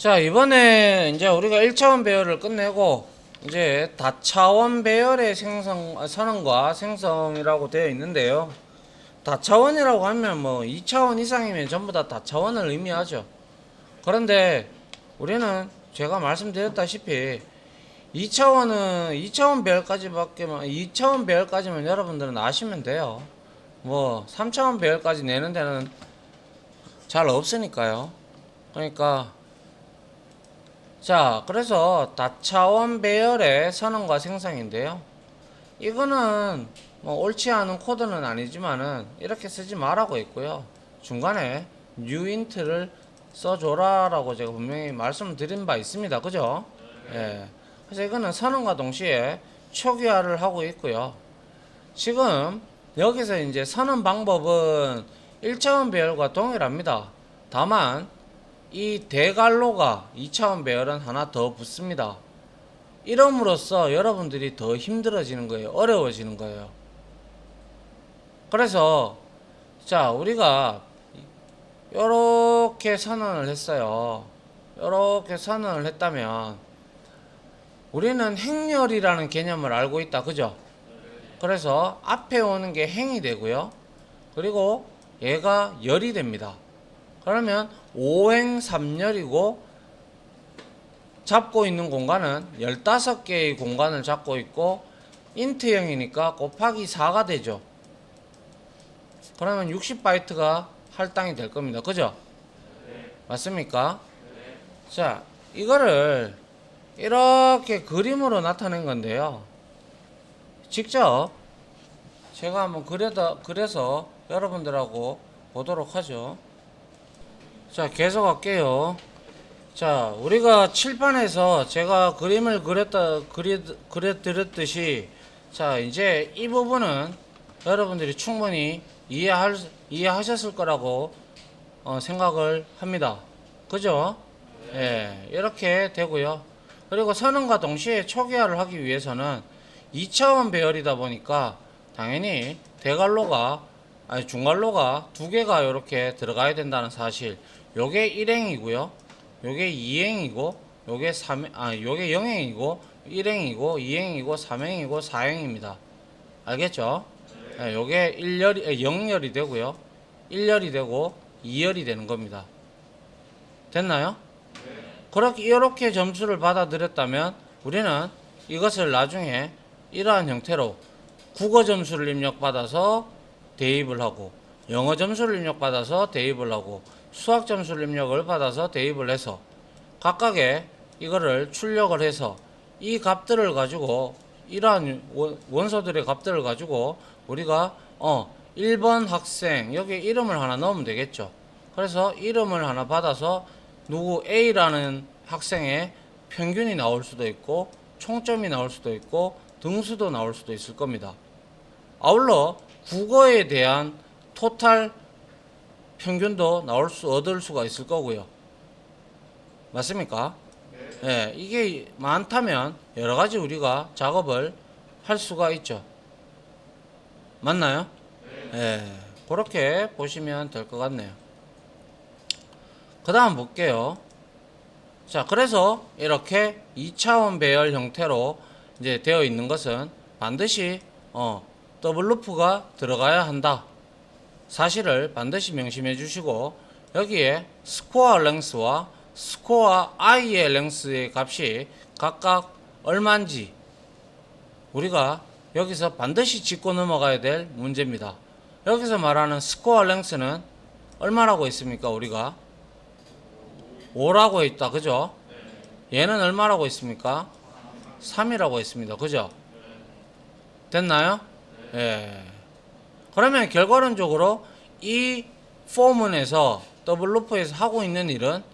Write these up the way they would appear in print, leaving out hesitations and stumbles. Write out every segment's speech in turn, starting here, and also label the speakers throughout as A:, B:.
A: 자, 이번에 이제 우리가 1차원 배열을 끝내고 이제 다차원 배열의 선언과 생성이라고 되어 있는데요. 다차원이라고 하면 뭐 2차원 이상이면 전부 다 다차원을 의미하죠. 그런데 우리는 제가 말씀드렸다시피 2차원은 2차원 배열까지만 여러분들은 아시면 돼요. 뭐 3차원 배열까지 내는 데는 잘 없으니까요. 그러니까 자, 그래서 다차원 배열의 선언과 생성인데요. 이거는 뭐 옳지 않은 코드는 아니지만은 이렇게 쓰지 말라고 있고요. 중간에 newint를 써줘라 라고 제가 분명히 말씀드린 바 있습니다. 그죠? 예. 그래서 이거는 선언과 동시에 초기화를 하고 있고요. 지금 여기서 이제 선언 방법은 1차원 배열과 동일합니다. 다만 이 대갈로가 2차원 배열은 하나 더 붙습니다. 이름으로써 여러분들이 더 힘들어지는 거예요. 어려워지는 거예요. 그래서 자, 우리가 요렇게 선언을 했어요. 요렇게 선언을 했다면 우리는 행렬이라는 개념을 알고 있다. 그죠? 그래서 앞에 오는 게 행이 되고요. 그리고 얘가 열이 됩니다. 그러면 5행 3열이고 잡고 있는 공간은 15개의 공간을 잡고 있고 인트형이니까 곱하기 4가 되죠. 그러면 60바이트가 할당이 될 겁니다. 그죠? 맞습니까? 자, 이거를 이렇게 그림으로 나타낸 건데요. 직접 제가 한번 그래서 여러분들하고 보도록 하죠. 자, 계속 할게요. 자, 우리가 칠판에서 제가 그림을 그려드렸듯이, 자, 이제 이 부분은 여러분들이 충분히 이해하셨을 거라고 생각을 합니다. 그죠? 예, 이렇게 되고요. 그리고 선언과 동시에 초기화를 하기 위해서는 2차원 배열이다 보니까 당연히 중갈로가 두 개가 이렇게 들어가야 된다는 사실. 요게 1행이고요. 요게 2행이고, 요게 0행이고, 1행이고, 2행이고, 3행이고, 4행입니다. 알겠죠? 네, 요게 0열이 되고요. 1열이 되고, 2열이 되는 겁니다. 됐나요? 그렇게, 이렇게 점수를 받아들였다면, 우리는 이것을 나중에 이러한 형태로 국어 점수를 입력받아서 대입을 하고, 영어 점수를 입력받아서 대입을 하고, 수학 점수를 입력을 받아서 대입을 해서 각각의 이거를 출력을 해서 이 값들을 가지고 이러한 원소들의 값들을 가지고 우리가 1번 학생 여기 이름을 하나 넣으면 되겠죠. 그래서 이름을 하나 받아서 누구 A라는 학생의 평균이 나올 수도 있고 총점이 나올 수도 있고 등수도 나올 수도 있을 겁니다. 아울러 국어에 대한 토탈 평균도 얻을 수가 있을 거고요. 맞습니까? 네. 예, 이게 많다면 여러 가지 우리가 작업을 할 수가 있죠. 맞나요? 예, 그렇게 보시면 될 것 같네요. 그 다음 볼게요. 자, 그래서 이렇게 2차원 배열 형태로 이제 되어 있는 것은 반드시 더블 루프가 들어가야 한다. 사실을 반드시 명심해 주시고 여기에 스코어 랭스와 스코어 i의 랭스의 값이 각각 얼마인지 우리가 여기서 반드시 짚고 넘어가야 될 문제입니다. 여기서 말하는 스코어 랭스는 얼마라고 했습니까? 우리가 5라고 했다. 그죠? 얘는 얼마라고 했습니까? 3이라고 했습니다. 그죠? 됐나요? 예. 그러면 결과론적으로 이 포문에서 더블루프에서 하고 있는 일은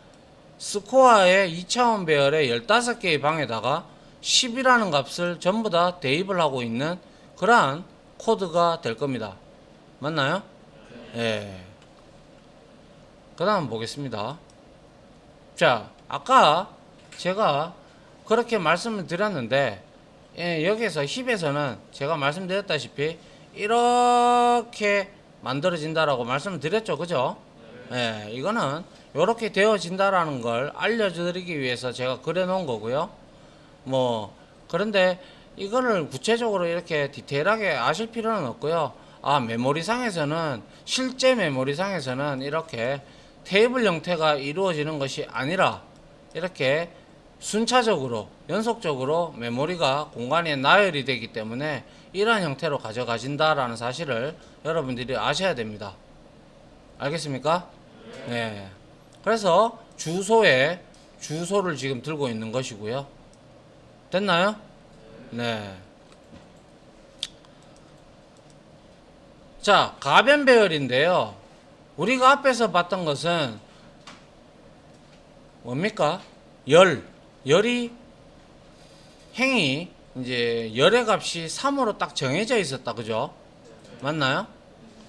A: 스코어의 2차원 배열의 15개의 방에다가 10이라는 값을 전부 다 대입을 하고 있는 그러한 코드가 될 겁니다. 맞나요? 예. 그 다음 보겠습니다. 자, 아까 제가 그렇게 말씀을 드렸는데 여기에서 힙에서는 제가 말씀드렸다시피 이렇게 만들어진다라고 말씀을 드렸죠. 그죠? 예, 이거는 이렇게 되어진다라는 걸 알려드리기 위해서 제가 그려 놓은 거고요. 뭐 그런데 이거를 구체적으로 이렇게 디테일하게 아실 필요는 없고요. 아, 메모리상에서는 실제 메모리상에서는 이렇게 테이블 형태가 이루어지는 것이 아니라 이렇게 순차적으로 연속적으로 메모리가 공간에 나열이 되기 때문에 이러한 형태로 가져가진다라는 사실을 여러분들이 아셔야 됩니다. 알겠습니까? 네. 그래서 주소를 지금 들고 있는 것이고요. 됐나요? 네. 자, 가변 배열인데요. 우리가 앞에서 봤던 것은 뭡니까? 열이 행이 이제 열의 값이 3으로 딱 정해져 있었다. 그죠? 맞나요?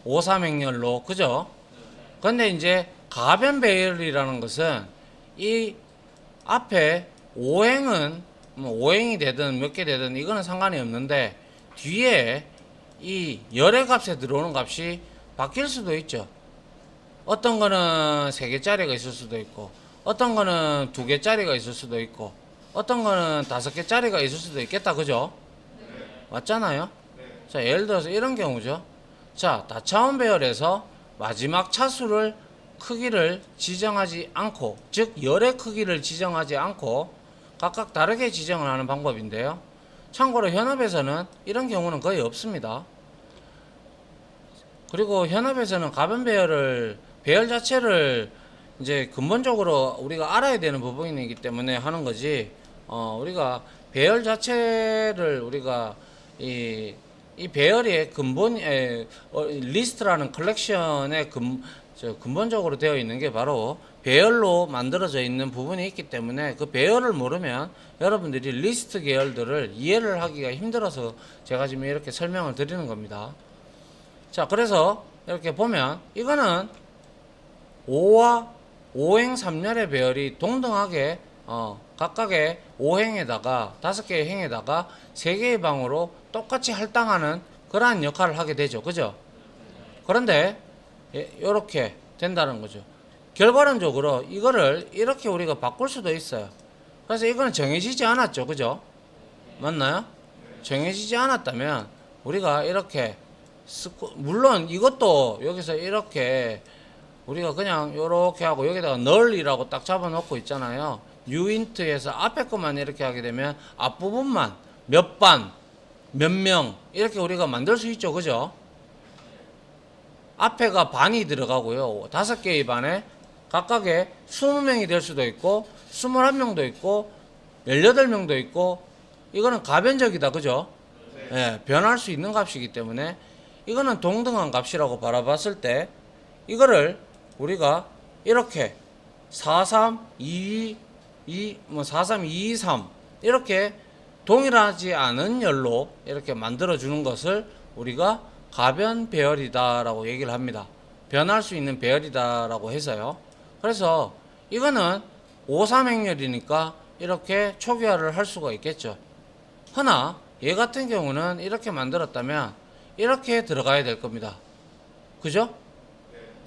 A: 5,3행열로. 그죠? 근데 이제 가변 배열이라는 것은 이 앞에 5행은 뭐 5행이 되든 몇 개 되든 이거는 상관이 없는데 뒤에 이 열의 값에 들어오는 값이 바뀔 수도 있죠. 어떤 거는 3개짜리가 있을 수도 있고 어떤 거는 2개짜리가 있을 수도 있고 어떤 거는 5개짜리가 있을 수도 있겠다. 그죠? 맞잖아요. 자, 예를 들어서 이런 경우죠. 자, 다차원 배열에서 마지막 차수를 크기를 지정하지 않고, 즉 열의 크기를 지정하지 않고 각각 다르게 지정을 하는 방법인데요. 참고로 현업에서는 이런 경우는 거의 없습니다. 그리고 현업에서는 가변 배열 자체를 이제 근본적으로 우리가 알아야 되는 부분이기 때문에 하는 거지. 우리가 배열 자체를 우리가 이 배열의 리스트라는 컬렉션의 근본적으로 되어 있는 게 바로 배열로 만들어져 있는 부분이 있기 때문에 그 배열을 모르면 여러분들이 리스트 계열들을 이해를 하기가 힘들어서 제가 지금 이렇게 설명을 드리는 겁니다. 자, 그래서 이렇게 보면 이거는 5와 5행 3열의 배열이 동등하게 각각의 5행에다가 5개의 행에다가 3개의 방으로 똑같이 할당하는 그러한 역할을 하게 되죠. 그죠? 그런데 이렇게 된다는 거죠. 결과론적으로 이거를 이렇게 우리가 바꿀 수도 있어요. 그래서 이거는 정해지지 않았죠. 그죠? 맞나요? 정해지지 않았다면 우리가 이렇게 물론 이것도 여기서 이렇게 우리가 그냥 이렇게 하고 여기다가 널이라고 딱 잡아놓고 있잖아요. uint에서 앞에 것만 이렇게 하게 되면 앞부분만 몇 반, 몇 명 이렇게 우리가 만들 수 있죠. 그죠? 앞에가 반이 들어가고요. 5개의 반에 각각의 20명이 될 수도 있고 21명도 있고 18명도 있고 이거는 가변적이다. 그죠? 예, 변할 수 있는 값이기 때문에 이거는 동등한 값이라고 바라봤을 때 이거를 우리가 이렇게 4, 3, 2, 2, 4, 3, 2, 2, 3 이렇게 동일하지 않은 열로 이렇게 만들어 주는 것을 우리가 가변 배열이다라고 얘기를 합니다. 변할 수 있는 배열이다라고 해서요. 그래서 이거는 5, 3행열이니까 이렇게 초기화를 할 수가 있겠죠. 허나 얘 같은 경우는 이렇게 만들었다면 이렇게 들어가야 될 겁니다. 그죠?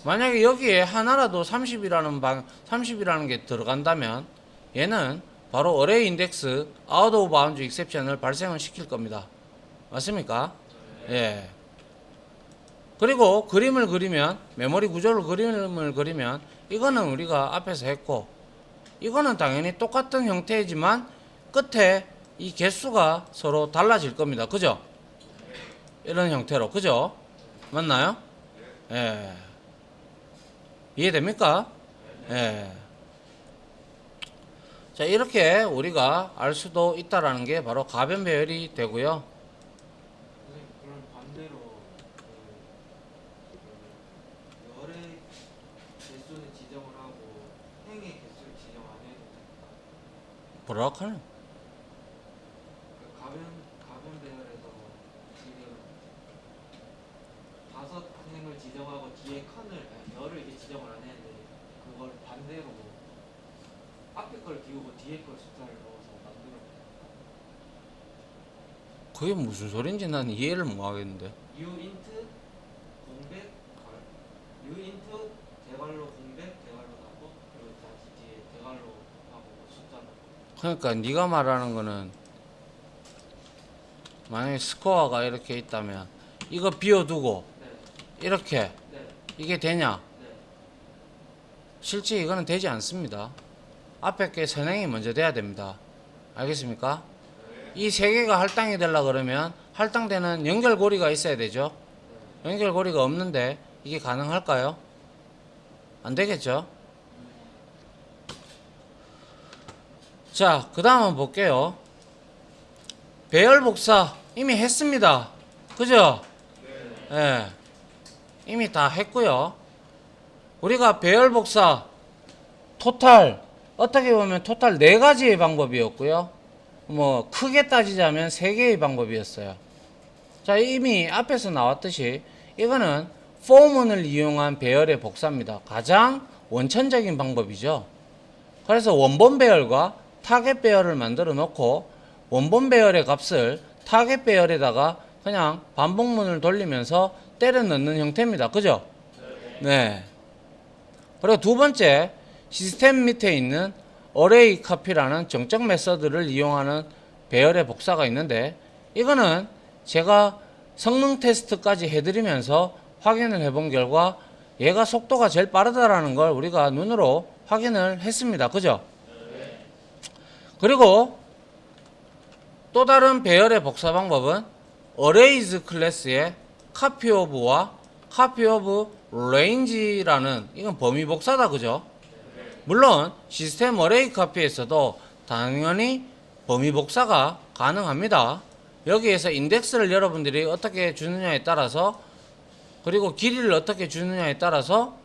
A: 만약에 여기에 하나라도 30이라는 게 들어간다면 얘는 바로 어레이 인덱스 아웃 오브 바운드 익셉션을 발생을 시킬 겁니다. 맞습니까? 예. 그리고 그림을 그리면 메모리 구조를 그림을 그리면 이거는 우리가 앞에서 했고 이거는 당연히 똑같은 형태이지만 끝에 이 개수가 서로 달라질 겁니다. 그죠? 이런 형태로. 그죠? 맞나요? 예. 이해됩니까? 예. 자, 이렇게 우리가 알 수도 있다라는 게 바로 가변 배열이 되고요.
B: 선생님, 그럼 반대로 열의 개수는 지정을 하고 행의 개수를 지정 안 해도 될까?
A: 뭐라 하노?
B: 그 가변 배열에서 지금 5행을 지정하고 뒤에 열을 이렇게 지정을 안 했는데 그걸 반대로 앞에 걸 비우고 뒤에 걸 숫자를 넣어서 만들어.
A: 그게 무슨 소린지 난 이해를 못 하겠는데.
B: uint 공백 괄 uint 대괄호 공백
A: 그러니까 네가 말하는 거는 만약에 스코어가 이렇게 있다면 이거 비워두고
B: 네.
A: 이렇게
B: 네.
A: 이게 되냐?
B: 네.
A: 실제 이거는 되지 않습니다. 앞에 게 선행이 먼저 돼야 됩니다. 알겠습니까? 이 세 개가 할당이 되려 그러면 할당되는 연결고리가 있어야 되죠. 연결고리가 없는데 이게 가능할까요? 안 되겠죠? 자, 그 다음 한번 볼게요. 배열 복사 이미 했습니다. 그죠? 예. 이미 다 했고요. 우리가 배열 복사 토탈 어떻게 보면 토탈 4가지의 방법이었고요. 뭐 크게 따지자면 3개의 방법이었어요. 자, 이미 앞에서 나왔듯이 이거는 포문을 이용한 배열의 복사입니다. 가장 원천적인 방법이죠. 그래서 원본 배열과 타겟 배열을 만들어 놓고 원본 배열의 값을 타겟 배열에다가 그냥 반복문을 돌리면서 때려 넣는 형태입니다. 그죠? 네. 그리고 두 번째, 시스템 밑에 있는 어레이 카피라는 정적 메서드를 이용하는 배열의 복사가 있는데 이거는 제가 성능 테스트까지 해드리면서 확인을 해본 결과 얘가 속도가 제일 빠르다라는 걸 우리가 눈으로 확인을 했습니다. 그죠? 그리고 또 다른 배열의 복사 방법은 어레이즈 클래스의 카피 오브와 카피 오브 레인지라는 이건 범위 복사다. 그죠? 물론 시스템 어레이 카피에서도 당연히 범위 복사가 가능합니다. 여기에서 인덱스를 여러분들이 어떻게 주느냐에 따라서 그리고 길이를 어떻게 주느냐에 따라서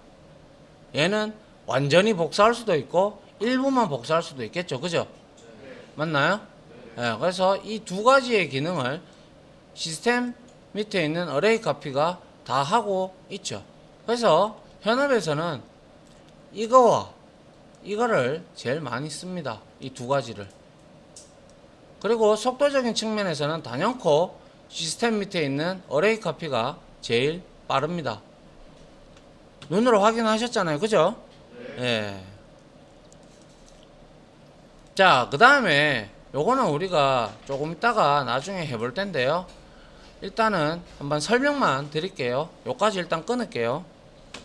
A: 얘는 완전히 복사할 수도 있고 일부만 복사할 수도 있겠죠. 그죠? 맞나요? 네, 그래서 이 두 가지의 기능을 시스템 밑에 있는 어레이 카피가 다 하고 있죠. 그래서 현업에서는 이거와 이거를 제일 많이 씁니다. 이 두 가지를. 그리고 속도적인 측면에서는 단연코 시스템 밑에 있는 어레이 카피가 제일 빠릅니다. 눈으로 확인하셨잖아요. 그죠? 네. 자, 그 다음에 요거는 우리가 조금 있다가 나중에 해볼 텐데요. 일단은 한번 설명만 드릴게요. 요까지 일단 끊을게요.